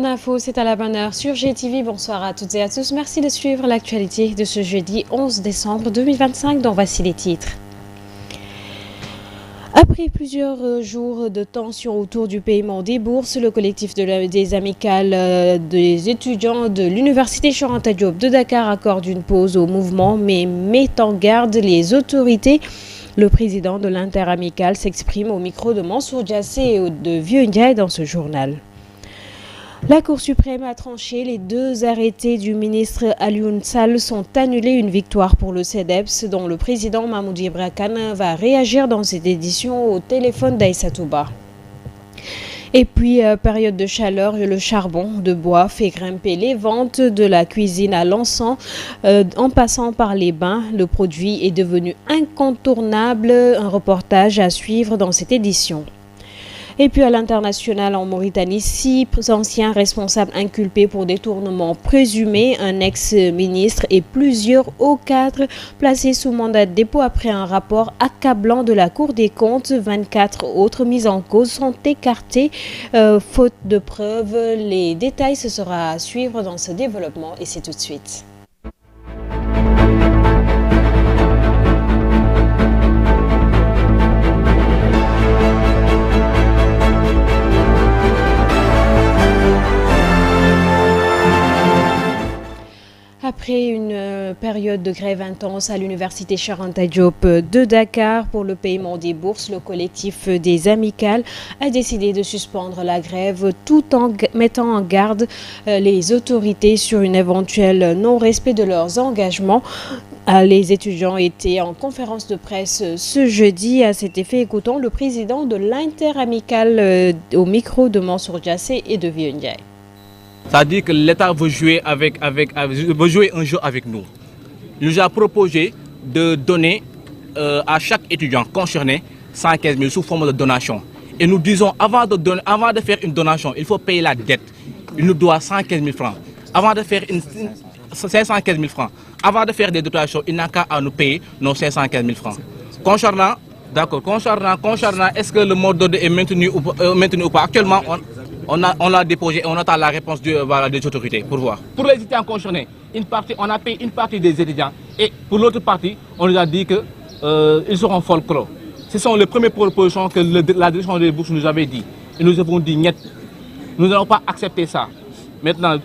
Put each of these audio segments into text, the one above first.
Bonne info, c'est à la bonne heure sur GTV. Bonsoir à toutes et à tous. Merci de suivre l'actualité de ce jeudi 11 décembre 2025 dont voici les titres. Après plusieurs jours de tension autour du paiement des bourses, le collectif des amicales des étudiants de l'Université Cheikh Anta Diop de Dakar accorde une pause au mouvement mais met en garde les autorités. Le président de l'interamicale s'exprime au micro de Mansour Diassé et de Vieux Ndiaye dans ce journal. La Cour suprême a tranché. Les deux arrêtés du ministre Alioune Sall sont annulés. Une victoire pour le CEDEPS dont le président Mahmoud Ibra Kane va réagir dans cette édition au téléphone d'Aïssatou Ba. Et puis, période de chaleur, le charbon de bois fait grimper les ventes de la cuisine à l'encens. En passant par les bains, le produit est devenu incontournable. Un reportage à suivre dans cette édition. Et puis à l'international en Mauritanie, 6 anciens responsables inculpés pour détournement présumé, un ex-ministre et plusieurs hauts cadres placés sous mandat de dépôt après un rapport accablant de la Cour des comptes. 24 autres mises en cause sont écartées faute de preuves. Les détails, ce sera à suivre dans ce développement et c'est tout de suite. Après une période de grève intense à l'Université Cheikh Anta Diop de Dakar pour le paiement des bourses, le collectif des amicales a décidé de suspendre la grève tout en mettant en garde les autorités sur un éventuel non-respect de leurs engagements. Les étudiants étaient en conférence de presse ce jeudi. À cet effet, écoutons le président de l'interamicale au micro de Mansour Diassé et de Vieux Ndiaye. C'est-à-dire que l'État veut jouer un jeu avec nous. Il nous a proposé de donner à chaque étudiant concerné 115 000 sous forme de donation. Et nous disons, avant de faire une donation, il faut payer la dette. Il nous doit 115 000 francs. Avant de faire 515 000 francs. Avant de faire des dotations, il n'a qu'à nous payer nos 515 000 francs. Concernant, est-ce que le mot d'ordre est maintenu ou pas? Actuellement, on l'a déposé et on attend la réponse des autorités pour voir. Pour les étudiants concernés, on a payé une partie des étudiants et pour l'autre partie, on nous a dit qu'ils seront folklore. Ce sont les premières propositions que la direction des bourses nous avait dit. Et nous avons dit niet. Nous n'allons pas accepter ça. Maintenant,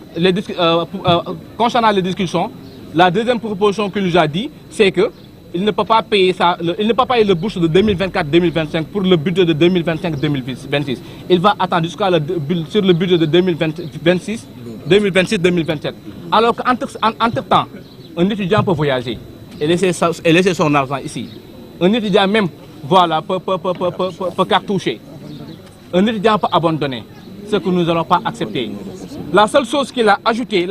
concernant les discussions, la deuxième proposition qu'il nous a dit, c'est que il ne peut pas payer ça, il ne peut pas payer le bourse de 2024-2025 pour le budget de 2025-2026. Il va attendre sur le budget de 2026-2027. Alors qu'entre-temps, un étudiant peut voyager et laisser son argent ici. Un étudiant même, voilà, peut cartoucher. Un étudiant peut abandonner, ce que nous n'allons pas accepter. La seule chose qu'il a ajoutée,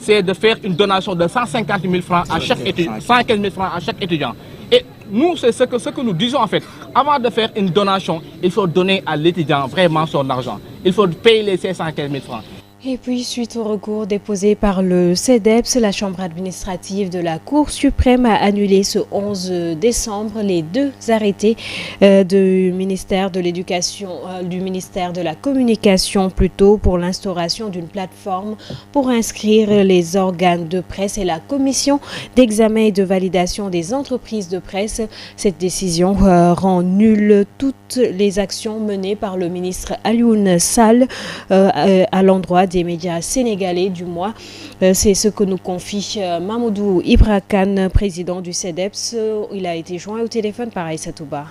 c'est de faire une donation de 150 000 francs à chaque étudiant, 115 000 francs à chaque étudiant. Et nous, c'est ce que nous disons en fait. Avant de faire une donation, il faut donner à l'étudiant vraiment son argent. Il faut payer les 515 000 francs. Et puis, suite au recours déposé par le CEDEPS, la Chambre administrative de la Cour suprême a annulé ce 11 décembre les deux arrêtés du ministère de l'Éducation, du ministère de la Communication plutôt, pour l'instauration d'une plateforme pour inscrire les organes de presse et la commission d'examen et de validation des entreprises de presse. Cette décision rend nulle toutes les actions menées par le ministre Alioune Sall à l'endroit des médias sénégalais du mois. C'est ce que nous confie Mahmoud Ibra Kane, président du CEDEPS. Il a été joint au téléphone par Aïssatou Ba.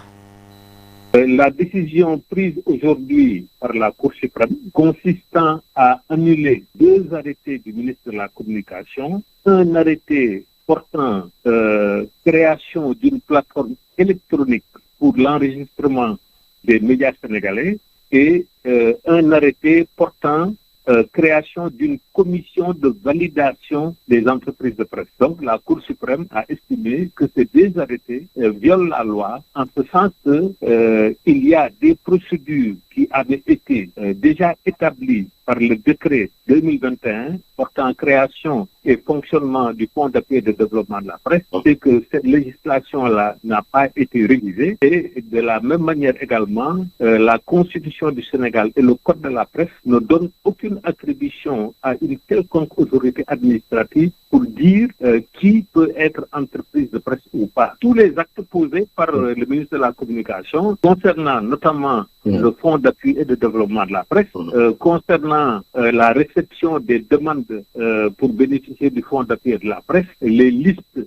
La décision prise aujourd'hui par la Cour suprême consistant à annuler deux arrêtés du ministre de la Communication, un arrêté portant création d'une plateforme électronique pour l'enregistrement des médias sénégalais et un arrêté portant création d'une commission de validation des entreprises de presse. Donc la Cour suprême a estimé que ces deux arrêtés violent la loi en ce sens qu'il y a des procédures qui qui avait été déjà établi par le décret 2021 portant création et fonctionnement du Fonds d'appui et de développement de la presse, c'est que cette législation-là n'a pas été révisée. Et de la même manière également, la Constitution du Sénégal et le Code de la presse ne donnent aucune attribution à une quelconque autorité administrative pour dire qui peut être entreprise de presse ou pas. Tous les actes posés par le ministre de la Communication concernant notamment le Fonds d'appui et de développement de la presse, concernant la réception des demandes pour bénéficier du Fonds d'appui et de la presse, les listes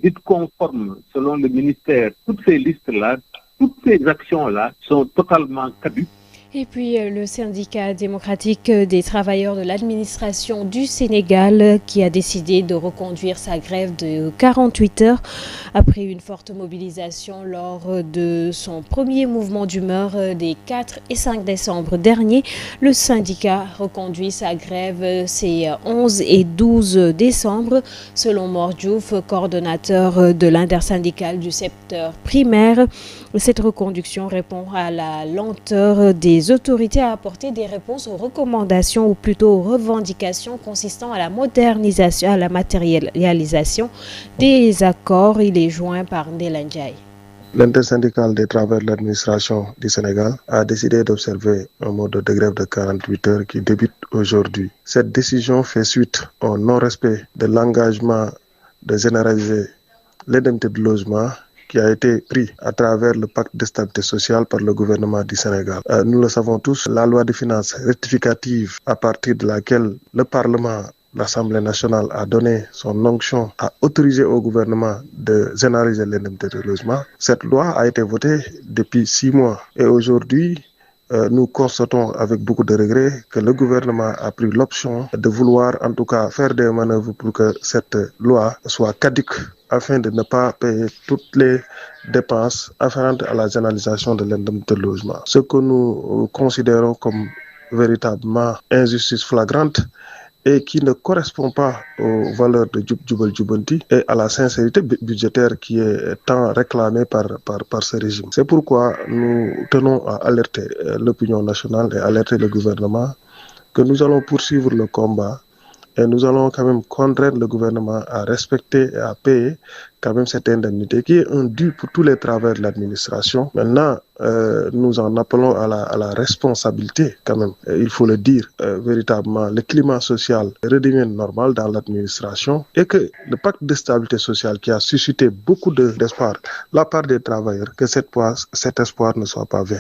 dites conformes selon le ministère, toutes ces listes-là, toutes ces actions-là sont totalement caduques. Et puis le syndicat démocratique des travailleurs de l'administration du Sénégal qui a décidé de reconduire sa grève de 48 heures après une forte mobilisation lors de son premier mouvement d'humeur des 4 et 5 décembre dernier. Le syndicat reconduit sa grève ces 11 et 12 décembre. Selon Mor Diouf, coordonnateur de l'intersyndicale du secteur primaire, cette reconduction répond à la lenteur des autorités à apporter des réponses aux recommandations ou plutôt aux revendications consistant à la modernisation, à la matérialisation des accords. Il est joint par Ndelandjaï. L'intersyndicale des travailleurs de l'administration du Sénégal a décidé d'observer un mode de grève de 48 heures qui débute aujourd'hui. Cette décision fait suite au non-respect de l'engagement de généraliser l'indemnité de logement qui a été pris à travers le pacte de stabilité sociale par le gouvernement du Sénégal. Nous le savons tous, la loi de finances rectificative à partir de laquelle le Parlement, l'Assemblée nationale a donné son onction à autoriser au gouvernement de généraliser l'indemnité de logement. Cette loi a été votée depuis 6 mois et aujourd'hui, nous constatons avec beaucoup de regrets que le gouvernement a pris l'option de vouloir en tout cas faire des manœuvres pour que cette loi soit caduque afin de ne pas payer toutes les dépenses afférentes à la généralisation de l'indemnité de logement. Ce que nous considérons comme véritablement injustice flagrante et qui ne correspond pas aux valeurs de Jubal Jubanti et à la sincérité budgétaire qui est tant réclamée par ce régime. C'est pourquoi nous tenons à alerter l'opinion nationale et alerter le gouvernement que nous allons poursuivre le combat et nous allons quand même contraindre le gouvernement à respecter et à payer quand même cette indemnité qui est un dû pour tous les travailleurs de l'administration. Maintenant, nous en appelons à la responsabilité quand même. Il faut le dire, véritablement, le climat social redevient normal dans l'administration et que le pacte de stabilité sociale qui a suscité beaucoup d'espoir de la part des travailleurs, que cet espoir ne soit pas vain.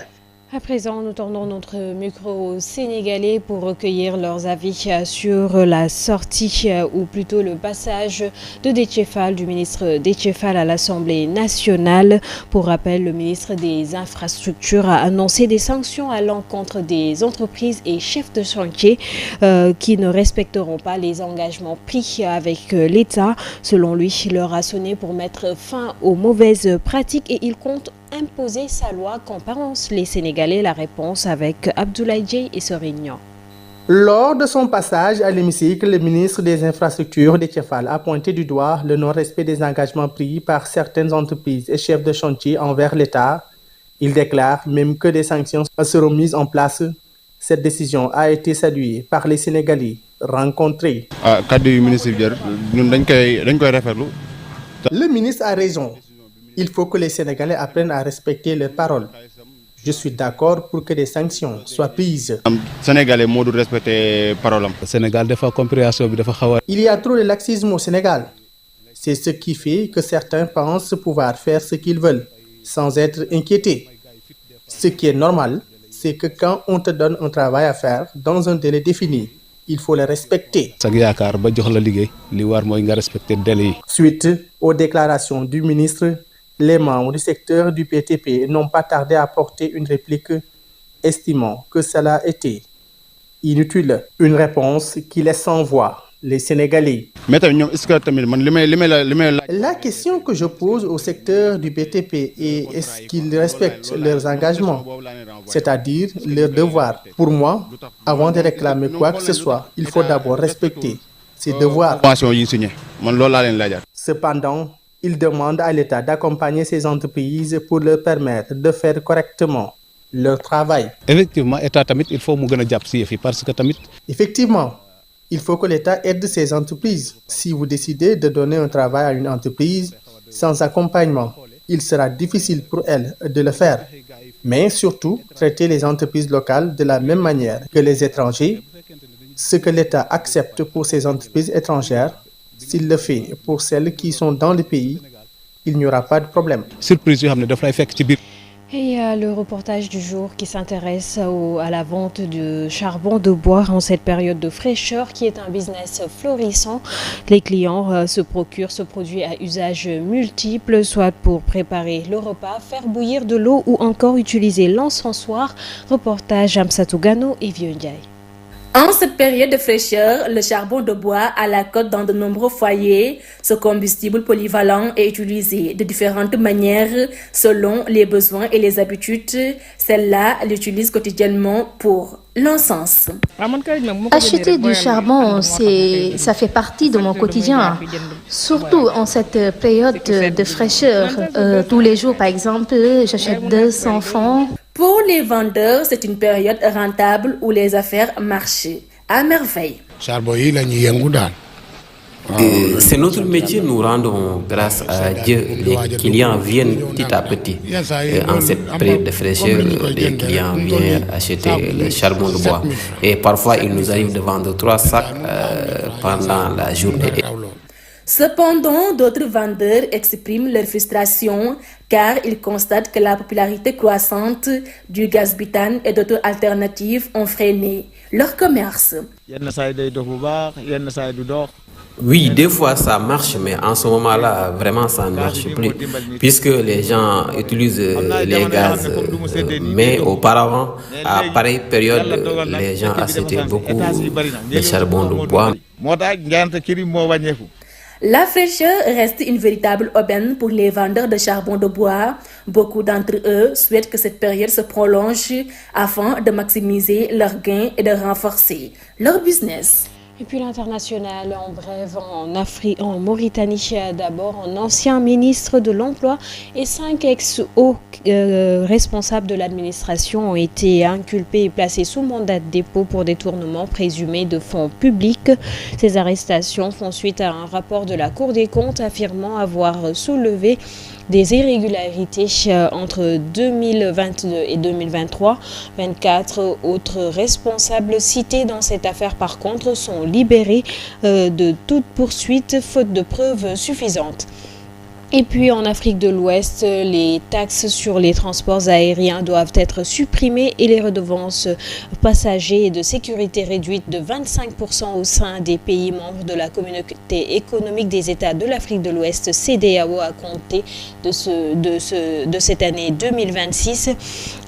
À présent, nous tournons notre micro aux Sénégalais pour recueillir leurs avis sur la sortie ou plutôt le passage de Déthié Fall, du ministre Déthié Fall à l'Assemblée nationale. Pour rappel, le ministre des Infrastructures a annoncé des sanctions à l'encontre des entreprises et chefs de chantier qui ne respecteront pas les engagements pris avec l'État. Selon lui, l'heure a sonné pour mettre fin aux mauvaises pratiques et il compte imposer sa loi. Qu'en pensent les Sénégalais? La réponse avec Abdoulaye Dieye et Sorignan. Lors de son passage à l'hémicycle, le ministre des Infrastructures, Déthié Fall, a pointé du doigt le non-respect des engagements pris par certaines entreprises et chefs de chantier envers l'État. Il déclare même que des sanctions seront mises en place. Cette décision a été saluée par les Sénégalais rencontrés. Le ministre a raison. Il faut que les Sénégalais apprennent à respecter leurs paroles. Je suis d'accord pour que des sanctions soient prises. Il y a trop de laxisme au Sénégal. C'est ce qui fait que certains pensent pouvoir faire ce qu'ils veulent, sans être inquiétés. Ce qui est normal, c'est que quand on te donne un travail à faire dans un délai défini, il faut le respecter. Suite aux déclarations du ministre, les membres du secteur du PTP n'ont pas tardé à apporter une réplique, estimant que cela était inutile. Une réponse qui laisse sans voix les Sénégalais. La question que je pose au secteur du BTP est est-ce qu'ils respectent leurs engagements, c'est-à-dire leurs devoirs. Pour moi, avant de réclamer quoi que ce soit, il faut d'abord respecter ses devoirs. Cependant, il demande à l'État d'accompagner ces entreprises pour leur permettre de faire correctement leur travail. Effectivement, il faut parce que Effectivement, il faut que l'État aide ces entreprises. Si vous décidez de donner un travail à une entreprise sans accompagnement, il sera difficile pour elles de le faire. Mais surtout, traiter les entreprises locales de la même manière que les étrangers. Ce que l'État accepte pour ces entreprises étrangères, s'il le fait pour celles qui sont dans le pays, il n'y aura pas de problème. Et le reportage du jour qui s'intéresse à la vente de charbon de bois en cette période de fraîcheur qui est un business florissant. Les clients se procurent ce produit à usage multiple, soit pour préparer le repas, faire bouillir de l'eau ou encore utiliser l'encensoir. Reportage Amsatou Gano et Vieux Ndiaye. En cette période de fraîcheur, le charbon de bois à la cote dans de nombreux foyers. Ce combustible polyvalent est utilisé de différentes manières selon les besoins et les habitudes. Celle-là l'utilise quotidiennement pour l'encens. Acheter du charbon, ça fait partie de mon quotidien. Surtout en cette période de fraîcheur. Tous les jours, par exemple, j'achète 200 francs. Pour les vendeurs, c'est une période rentable où les affaires marchent à merveille. C'est notre métier, nous rendons grâce à Dieu. Les clients viennent petit à petit. En cette période de fraîcheur, les clients viennent acheter le charbon de bois. Et parfois, il nous arrive de vendre 3 sacs pendant la journée. Cependant, d'autres vendeurs expriment leur frustration car ils constatent que la popularité croissante du gaz butane et d'autres alternatives ont freiné leur commerce. Oui, des fois ça marche, mais en ce moment-là, vraiment ça ne marche plus, puisque les gens utilisent les gaz. Mais auparavant, à pareille période, les gens achetaient beaucoup de charbon de bois. La fraîcheur reste une véritable aubaine pour les vendeurs de charbon de bois. Beaucoup d'entre eux souhaitent que cette période se prolonge afin de maximiser leurs gains et de renforcer leur business. Et puis l'international, en bref, en Mauritanie d'abord, un ancien ministre de l'Emploi et 5 ex-hauts responsables de l'administration ont été inculpés et placés sous mandat de dépôt pour détournement présumé de fonds publics. Ces arrestations font suite à un rapport de la Cour des comptes affirmant avoir soulevé des irrégularités entre 2022 et 2023. 24 autres responsables cités dans cette affaire, par contre, sont libérés de toute poursuite faute de preuves suffisantes. Et puis en Afrique de l'Ouest, les taxes sur les transports aériens doivent être supprimées et les redevances passagers et de sécurité réduites de 25% au sein des pays membres de la communauté économique des États de l'Afrique de l'Ouest, CEDEAO, à compter de cette année 2026.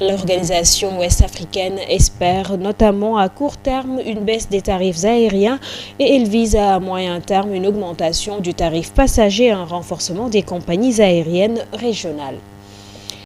L'organisation ouest-africaine espère notamment à court terme une baisse des tarifs aériens et elle vise à moyen terme une augmentation du tarif passager et un renforcement des compagnies aériennes régionales.